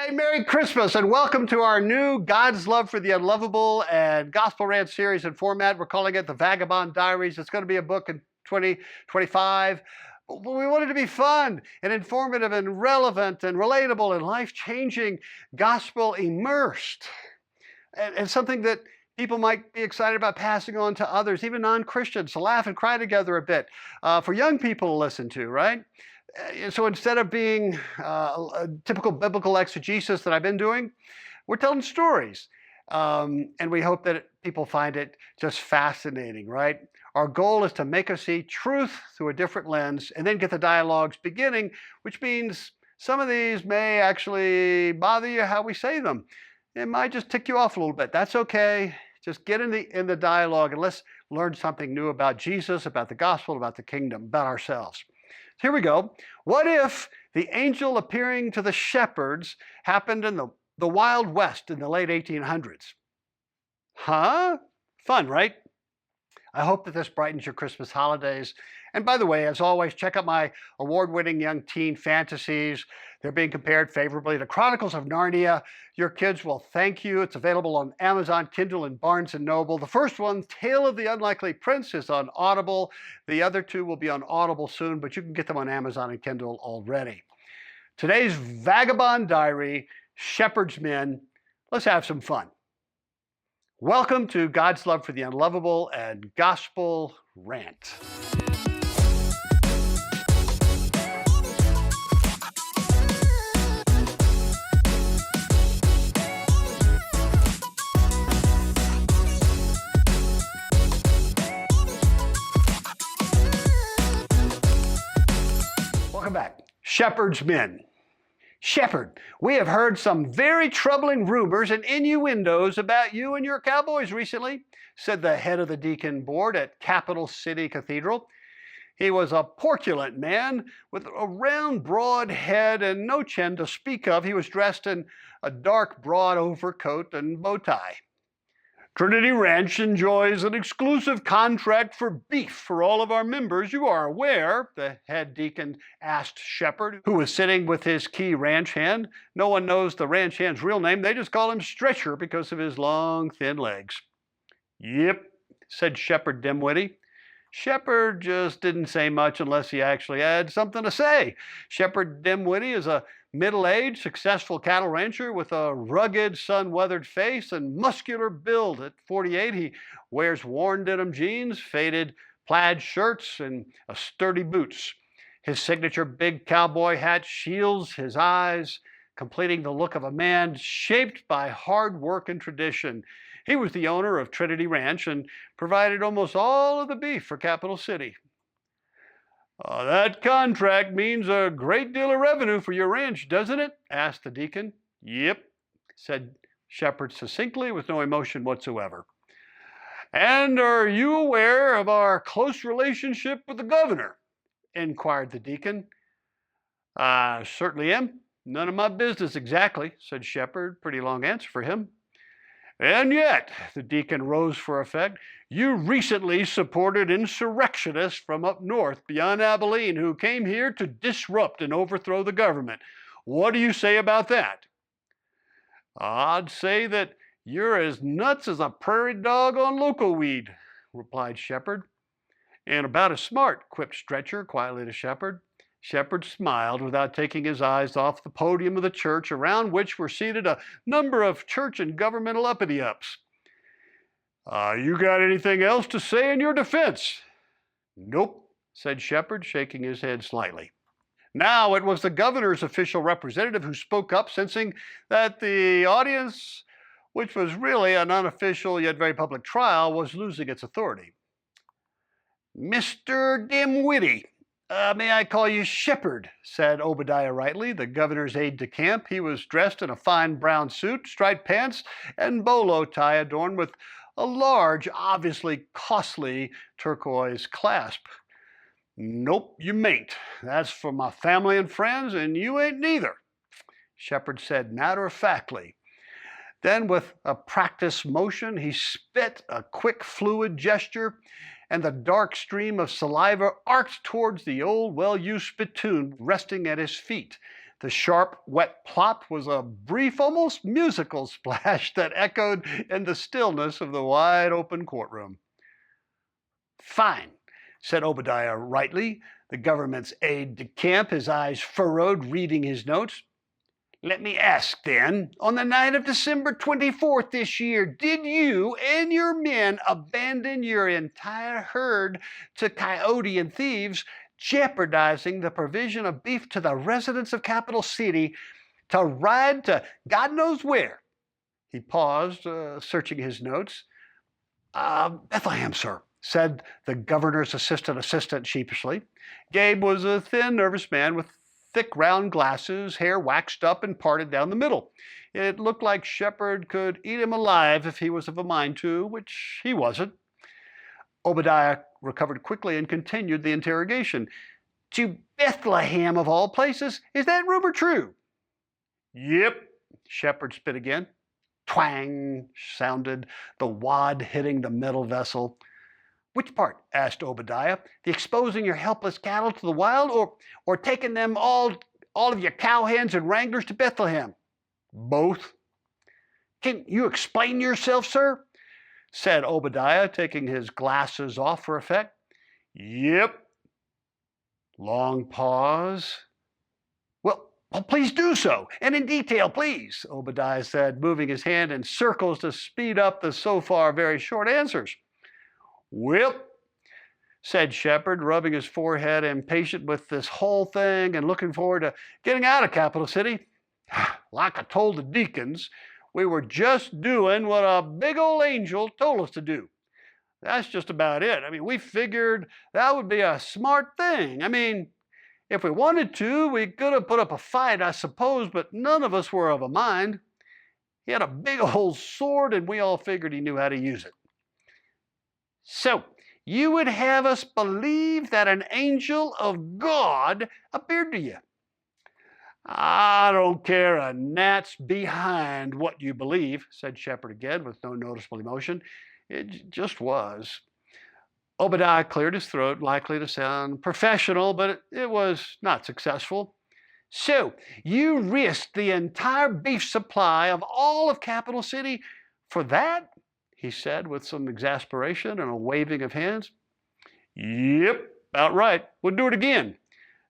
Hey, Merry Christmas and welcome to our new God's Love for the Unlovable and Gospel Rant series and format. We're calling it the Vagabond Diaries. It's going to be a book in 2025. But we want it to be fun and informative and relevant and relatable and life-changing, gospel immersed. And something that people might be excited about passing on to others, even non-Christians, to laugh and cry together a bit, for young people to listen to, right? So instead of being a typical biblical exegesis that I've been doing, we're telling stories. And we hope that people find it just fascinating, right? Our goal is to make us see truth through a different lens and then get the dialogues beginning, which means some of these may actually bother you how we say them. It might just tick you off a little bit. That's okay. Just get in the dialogue and let's learn something new about Jesus, about the gospel, about the kingdom, about ourselves. Here we go. What if the angel appearing to the shepherds happened in the Wild West in the late 1800s? Huh? Fun, right? I hope that this brightens your Christmas holidays. And by the way, as always, check out my award-winning young teen fantasies. They're being compared favorably to Chronicles of Narnia. Your kids will thank you. It's available on Amazon, Kindle, and Barnes & Noble. The first one, Tale of the Unlikely Prince, is on Audible. The other two will be on Audible soon, but you can get them on Amazon and Kindle already. Today's Vagabond Diary, Shepherd's Men. Let's have some fun. Welcome to God's Love for the Unlovable and Gospel Rant. Welcome back. Shepherd's Men. Shepherd, we have heard some very troubling rumors and innuendos about you and your cowboys recently, said the head of the deacon board at Capital City Cathedral. He was a porculent man with a round, broad head and no chin to speak of. He was dressed in a dark, broad overcoat and bow tie. Trinity Ranch enjoys an exclusive contract for beef for all of our members. You are aware, the head deacon asked Shepherd, who was sitting with his key ranch hand. No one knows the ranch hand's real name. They just call him Stretcher because of his long, thin legs. Yep, said Shepherd Dimwitty. Shepherd just didn't say much unless he actually had something to say. Shepherd Dimwitty is a middle-aged, successful cattle rancher with a rugged, sun-weathered face and muscular build. At 48, he wears worn denim jeans, faded plaid shirts, and sturdy boots. His signature big cowboy hat shields his eyes, completing the look of a man shaped by hard work and tradition. He was the owner of Trinity Ranch and provided almost all of the beef for Capital City. That contract means a great deal of revenue for your ranch, doesn't it? Asked the deacon. Yep, said Shepherd succinctly with no emotion whatsoever. And are you aware of our close relationship with the governor? Inquired the deacon. I certainly am. None of my business exactly, said Shepherd. Pretty long answer for him. And yet, the deacon rose for effect, you recently supported insurrectionists from up north beyond Abilene who came here to disrupt and overthrow the government. What do you say about that? I'd say that you're as nuts as a prairie dog on local weed, replied Shepherd. And about as smart, quipped Stretcher quietly to Shepherd. Shepherd smiled without taking his eyes off the podium of the church, around which were seated a number of church and governmental uppity-ups. You got anything else to say in your defense? Nope, said Shepherd, shaking his head slightly. Now it was the governor's official representative who spoke up, sensing that the audience, which was really an unofficial yet very public trial, was losing its authority. Mr. Dimwitty, may I call you Shepherd, said Obadiah Rightly, the governor's aide-de-camp. He was dressed in a fine brown suit, striped pants, and bolo tie adorned with a large, obviously costly turquoise clasp. Nope, you mayn't. That's for my family and friends, and you ain't neither, Shepherd said matter-of-factly. Then, with a practiced motion, he spit a quick, fluid gesture, and the dark stream of saliva arced towards the old, well-used spittoon resting at his feet. The sharp, wet plop was a brief, almost musical splash that echoed in the stillness of the wide-open courtroom. "Fine," said Obadiah rightly, the government's aide-de-camp, his eyes furrowed, reading his notes. "Let me ask, then, on the night of December 24th this year, did you and your men abandon your entire herd to coyote and thieves, jeopardizing the provision of beef to the residents of Capital City, to ride to God knows where?" He paused, searching his notes. "Bethlehem, sir," said the governor's assistant sheepishly. Gabe was a thin, nervous man with thick round glasses, hair waxed up and parted down the middle. It looked like Shepard could eat him alive if he was of a mind to, which he wasn't. Obadiah recovered quickly and continued the interrogation. "To Bethlehem, of all places? Is that rumor true?" "Yep," Shepard spit again. Twang sounded the wad hitting the metal vessel. "Which part?" asked Obadiah. "The exposing your helpless cattle to the wild, or taking them all of your cowhands and wranglers to Bethlehem?" "Both." "Can you explain yourself, sir?" said Obadiah, taking his glasses off for effect. "Yep." Long pause. Well, please do so, and in detail, please," Obadiah said, moving his hand in circles to speed up the so far very short answers. "Well," said Shepard, rubbing his forehead, impatient with this whole thing and looking forward to getting out of Capital City. "Like I told the deacons, we were just doing what a big old angel told us to do. That's just about it. We figured that would be a smart thing. If we wanted to, we could have put up a fight, I suppose, but none of us were of a mind. He had a big old sword, and we all figured he knew how to use it." "So, you would have us believe that an angel of God appeared to you?" "I don't care a gnat's behind what you believe," said Shepard again with no noticeable emotion. "It just was." Obadiah cleared his throat, likely to sound professional, but it was not successful. "So, you risked the entire beef supply of all of Capital City for that?" he said with some exasperation and a waving of hands. "Yep, about right. We'll do it again.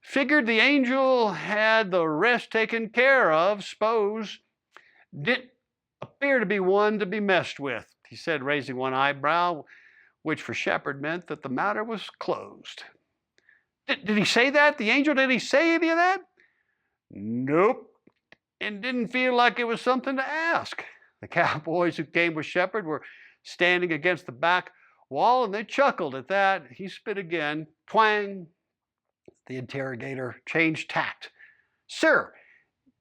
Figured the angel had the rest taken care of, s'pose. Didn't appear to be one to be messed with," he said, raising one eyebrow, which for Shepard meant that the matter was closed. Did he say that? The angel, did he say any of that?" "Nope, and didn't feel like it was something to ask." The cowboys who came with Shepard were standing against the back wall, and they chuckled at that. He spit again. Twang. The interrogator changed tact. "Sir,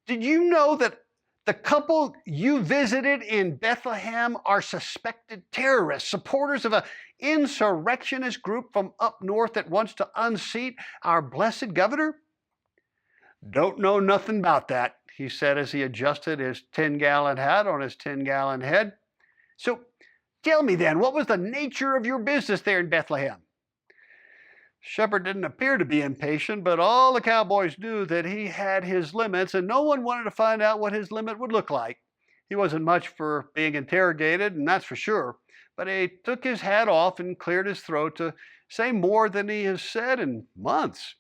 did you know that the couple you visited in Bethlehem are suspected terrorists, supporters of an insurrectionist group from up north that wants to unseat our blessed governor?" "Don't know nothing about that," he said as he adjusted his 10-gallon hat on his 10-gallon head. "So tell me then, what was the nature of your business there in Bethlehem?" Shepard didn't appear to be impatient, but all the cowboys knew that he had his limits, and no one wanted to find out what his limit would look like. He wasn't much for being interrogated, and that's for sure, but he took his hat off and cleared his throat to say more than he has said in months.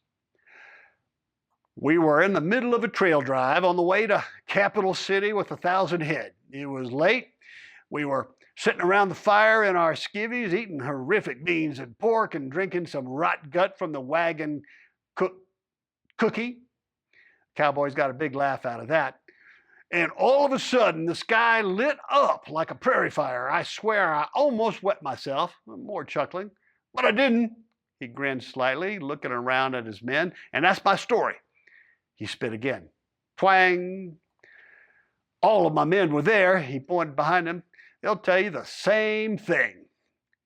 "We were in the middle of a trail drive on the way to Capital City with 1,000 head. It was late. We were sitting around the fire in our skivvies, eating horrific beans and pork and drinking some rot gut from the wagon cookie." Cowboys got a big laugh out of that. "And all of a sudden, the sky lit up like a prairie fire. I swear I almost wet myself." More chuckling. "But I didn't." He grinned slightly, looking around at his men. "And that's my story." He spit again. Twang. "All of my men were there." He pointed behind him. "They'll tell you the same thing.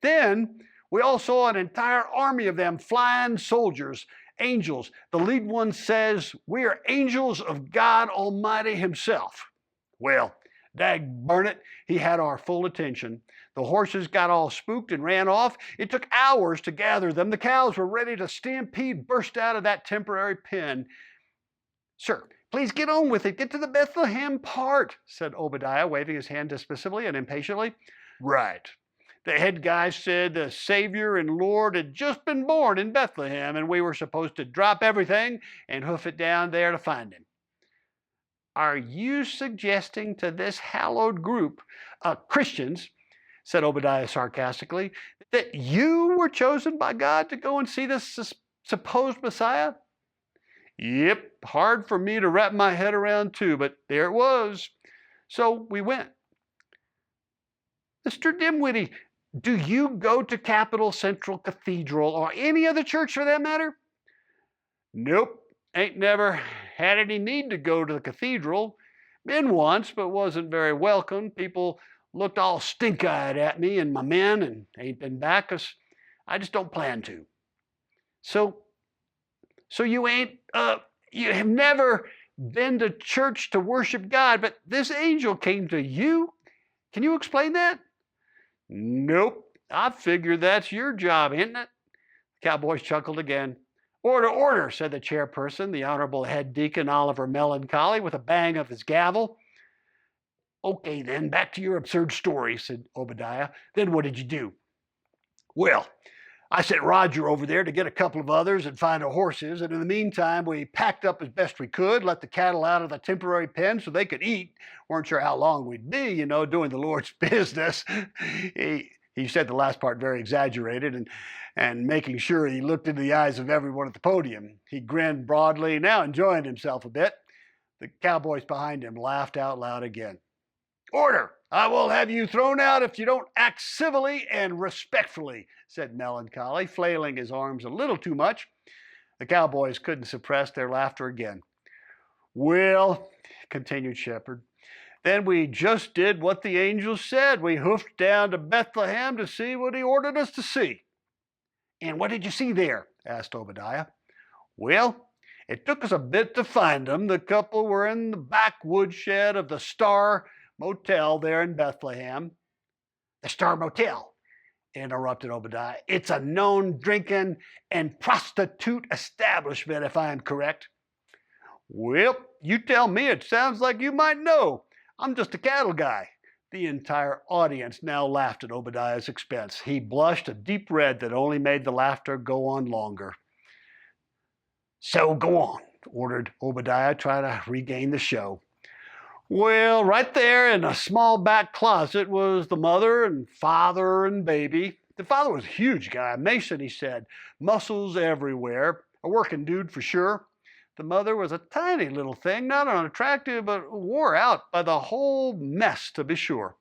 Then we all saw an entire army of them flying soldiers, angels. The lead one says, 'We are angels of God Almighty himself.' Well, dag burn it, he had our full attention. The horses got all spooked and ran off. It took hours to gather them. The cows were ready to stampede, burst out of that temporary pen. Sir, Please get on with it. Get to the Bethlehem part, said Obadiah, waving his hand dismissively and impatiently. Right. The head guy said the Savior and Lord had just been born in Bethlehem, and we were supposed to drop everything and hoof it down there to find him. Are you suggesting to this hallowed group of Christians, said Obadiah sarcastically, that you were chosen by God to go and see this supposed Messiah? Yep, hard for me to wrap my head around too, but there it was. So we went. Mr. Dimwitty, do you go to Capital Central Cathedral or any other church for that matter? Nope, ain't never had any need to go to the cathedral. Been once, but wasn't very welcome. People looked all stink-eyed at me and my men, and ain't been back 'cause I just don't plan to. So you you have never been to church to worship God, but this angel came to you? Can you explain that? Nope. I figure that's your job, isn't it? The cowboys chuckled again. Order, order, said the chairperson, the Honorable Head Deacon Oliver Melancholy, with a bang of his gavel. Okay, then, back to your absurd story, said Obadiah. Then what did you do? Well, I sent Roger over there to get a couple of others and find our horses, and in the meantime, we packed up as best we could, let the cattle out of the temporary pen so they could eat. Weren't sure how long we'd be, doing the Lord's business. He said the last part very exaggerated, and making sure he looked into the eyes of everyone at the podium. He grinned broadly, now enjoying himself a bit. The cowboys behind him laughed out loud again. Order! I will have you thrown out if you don't act civilly and respectfully, said Melancholy, flailing his arms a little too much. The cowboys couldn't suppress their laughter again. Well, continued Shepherd, then we just did what the angel said. We hoofed down to Bethlehem to see what he ordered us to see. And what did you see there? Asked Obadiah. Well, it took us a bit to find them. The couple were in the back woodshed of the Star Motel there in Bethlehem. The Star Motel, interrupted Obadiah. It's a known drinking and prostitute establishment, if I am correct. Well, you tell me. It sounds like you might know. I'm just a cattle guy. The entire audience now laughed at Obadiah's expense. He blushed a deep red that only made the laughter go on longer. So go on, ordered Obadiah, trying to regain the show. Well, right there in a small back closet was the mother and father and baby. The father was a huge guy, Mason, he said, muscles everywhere, a working dude for sure. The mother was a tiny little thing, not unattractive, but wore out by the whole mess, to be sure.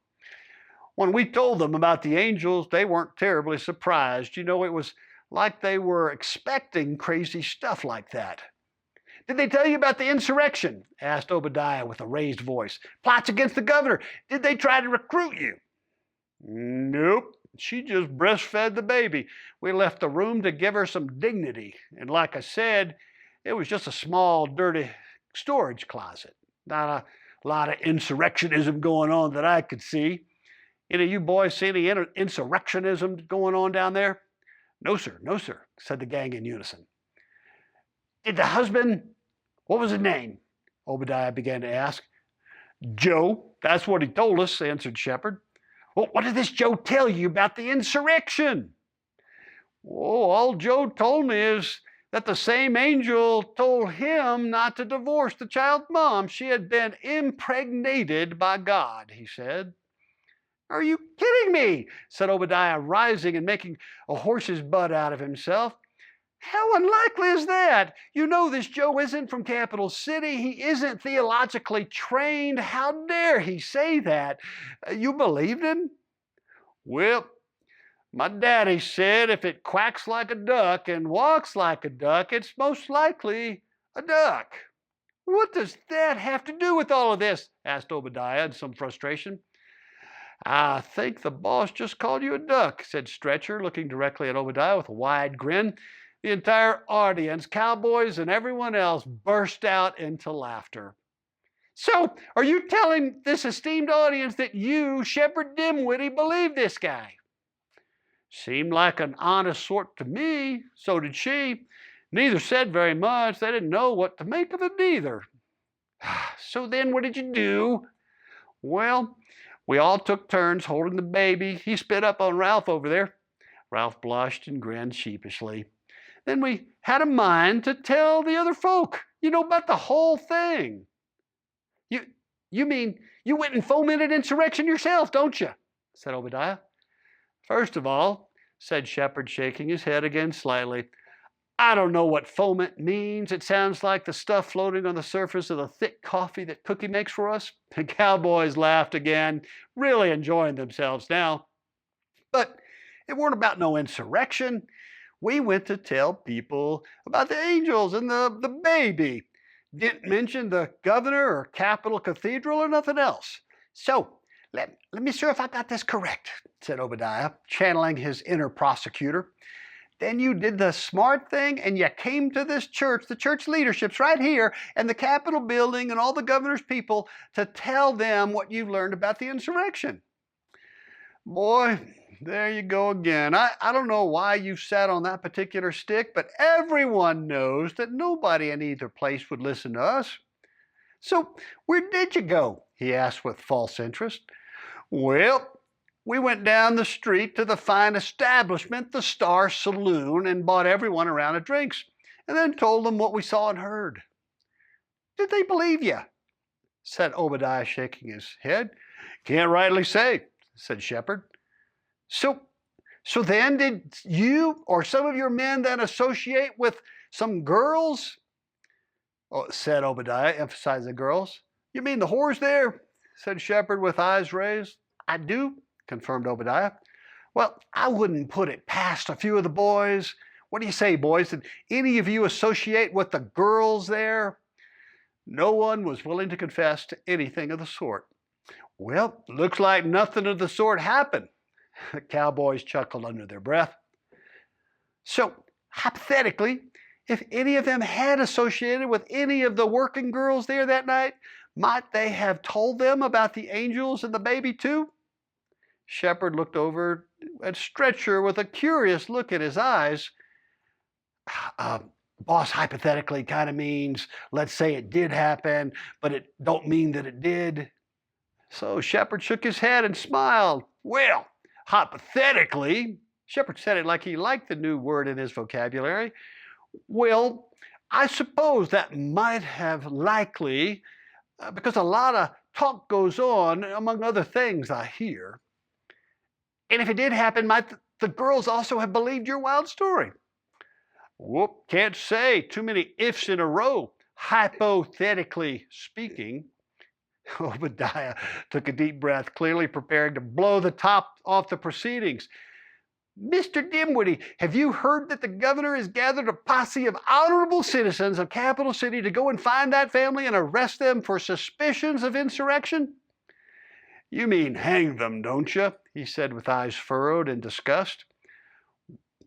When we told them about the angels, they weren't terribly surprised. It was like they were expecting crazy stuff like that. Did they tell you about the insurrection? Asked Obadiah with a raised voice. Plots against the governor. Did they try to recruit you? Nope. She just breastfed the baby. We left the room to give her some dignity. And like I said, it was just a small, dirty storage closet. Not a lot of insurrectionism going on that I could see. You boys see any insurrectionism going on down there? No, sir, said the gang in unison. Did the husband, what was his name? Obadiah began to ask. Joe, that's what he told us, answered Shepherd. Well, what did this Joe tell you about the insurrection? Oh, all Joe told me is that the same angel told him not to divorce the child's mom. She had been impregnated by God, he said. Are you kidding me? Said Obadiah, rising and making a horse's butt out of himself. How unlikely is that? You know this Joe isn't from Capital City. He isn't theologically trained. How dare he say that? You believed him? Well, my daddy said if it quacks like a duck and walks like a duck, it's most likely a duck. What does that have to do with all of this? Asked Obadiah in some frustration. I think the boss just called you a duck, said Stretcher, looking directly at Obadiah with a wide grin. The entire audience, cowboys and everyone else, burst out into laughter. So, are you telling this esteemed audience that you, Shepherd Dimwitty, believe this guy? Seemed like an honest sort to me. So did she. Neither said very much. They didn't know what to make of it either. So then what did you do? Well, we all took turns holding the baby. He spit up on Ralph over there. Ralph blushed and grinned sheepishly. Then we had a mind to tell the other folk, about the whole thing. You, you mean you went and fomented insurrection yourself, don't you? Said Obadiah. First of all, said Shepherd, shaking his head again slightly, I don't know what foment means. It sounds like the stuff floating on the surface of the thick coffee that Cookie makes for us. The cowboys laughed again, really enjoying themselves now. But it weren't about no insurrection. We went to tell people about the angels and the baby. Didn't mention the governor or Capitol Cathedral or nothing else. So, let me see if I got this correct, said Obadiah, channeling his inner prosecutor. Then you did the smart thing and you came to this church, the church leadership's right here, and the Capitol building and all the governor's people to tell them what you've learned about the insurrection. Boy, there you go again. I don't know why you sat on that particular stick, but everyone knows that nobody in either place would listen to us. So where did you go? He asked with false interest. Well, we went down the street to the fine establishment, the Star Saloon, and bought everyone a round of drinks, and then told them what we saw and heard. Did they believe you? Said Obadiah, shaking his head. Can't rightly say, said Shepherd. So then did you or some of your men then associate with some girls? Oh, said Obadiah, emphasizing girls. You mean the whores there? Said Shepherd with eyes raised. I do, confirmed Obadiah. Well, I wouldn't put it past a few of the boys. What do you say, boys? Did any of you associate with the girls there? No one was willing to confess to anything of the sort. Well, looks like nothing of the sort happened. The cowboys chuckled under their breath. So, hypothetically, if any of them had associated with any of the working girls there that night, might they have told them about the angels and the baby too? Shepherd looked over at Stretcher with a curious look in his eyes. Boss, hypothetically kind of means, let's say it did happen, but it don't mean that it did. So Shepherd shook his head and smiled. Well, hypothetically, Shepherd said it like he liked the new word in his vocabulary. Well, I suppose that might have likely, because a lot of talk goes on, among other things I hear. And if it did happen, might the girls also have believed your wild story? Whoop, can't say. Too many ifs in a row, hypothetically speaking. Obadiah took a deep breath, clearly preparing to blow the top off the proceedings. Mr. Dimwitty, have you heard that the governor has gathered a posse of honorable citizens of Capital City to go and find that family and arrest them for suspicions of insurrection? You mean hang them, don't you? He said with eyes furrowed in disgust.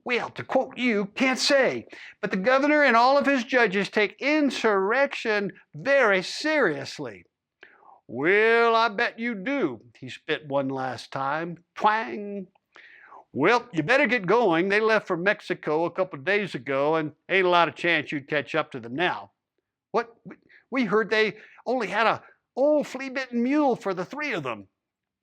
Well, to quote you, can't say, but the governor and all of his judges take insurrection very seriously. Well, I bet you do, he spit one last time. Twang. Well, you better get going. They left for Mexico a couple of days ago, and ain't a lot of chance you'd catch up to them now. What? We heard they only had a old flea-bitten mule for the three of them.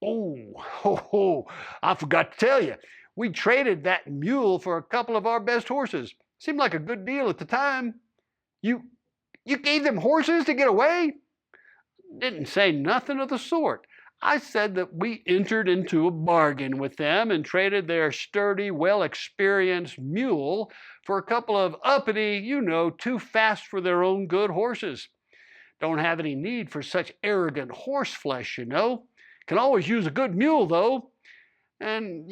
Oh, I forgot to tell you. We traded that mule for a couple of our best horses. Seemed like a good deal at the time. You gave them horses to get away? Didn't say nothing of the sort. I said that we entered into a bargain with them and traded their sturdy, well-experienced mule for a couple of uppity, too fast for their own good horses. Don't have any need for such arrogant horse flesh, Can always use a good mule, though. And,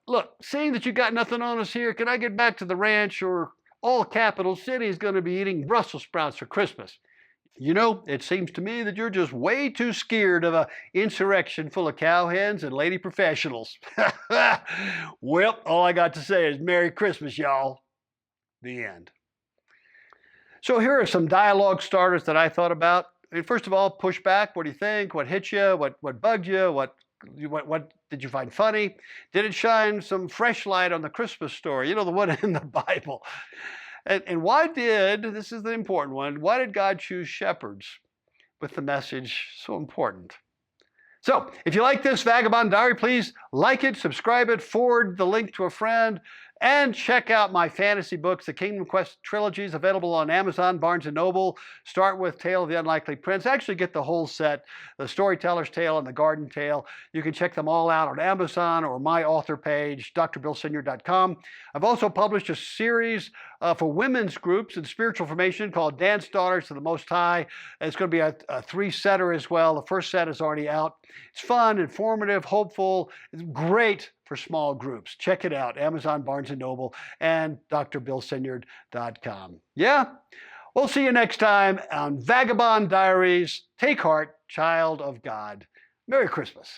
look, seeing that you got nothing on us here, can I get back to the ranch or all Capital City is going to be eating Brussels sprouts for Christmas? It seems to me that you're just way too scared of an insurrection full of cowhens and lady professionals. Well, all I got to say is Merry Christmas, y'all. The end. So here are some dialogue starters that I thought about. First of all, pushback. What do you think? What hit you? What bugged you? What did you find funny? Did it shine some fresh light on the Christmas story? The one in the Bible. And why this is the important one, why did God choose shepherds? with the message so important. So, if you like this Vagabond Diary, please like it, subscribe it, forward the link to a friend, and check out my fantasy books, the Kingdom Quest trilogies, available on Amazon, Barnes & Noble. Start with Tale of the Unlikely Prince. Actually get the whole set, the Storyteller's Tale and the Garden Tale. You can check them all out on Amazon or my author page, drbillsenior.com. I've also published a series for women's groups and spiritual formation called Dance Daughters to the Most High. It's going to be a three-setter as well. The first set is already out. It's fun, informative, hopeful. It's great for small groups. Check it out, Amazon, Barnes & Noble, and drbillsenior.com. Yeah, we'll see you next time on Vagabond Diaries. Take heart, child of God. Merry Christmas.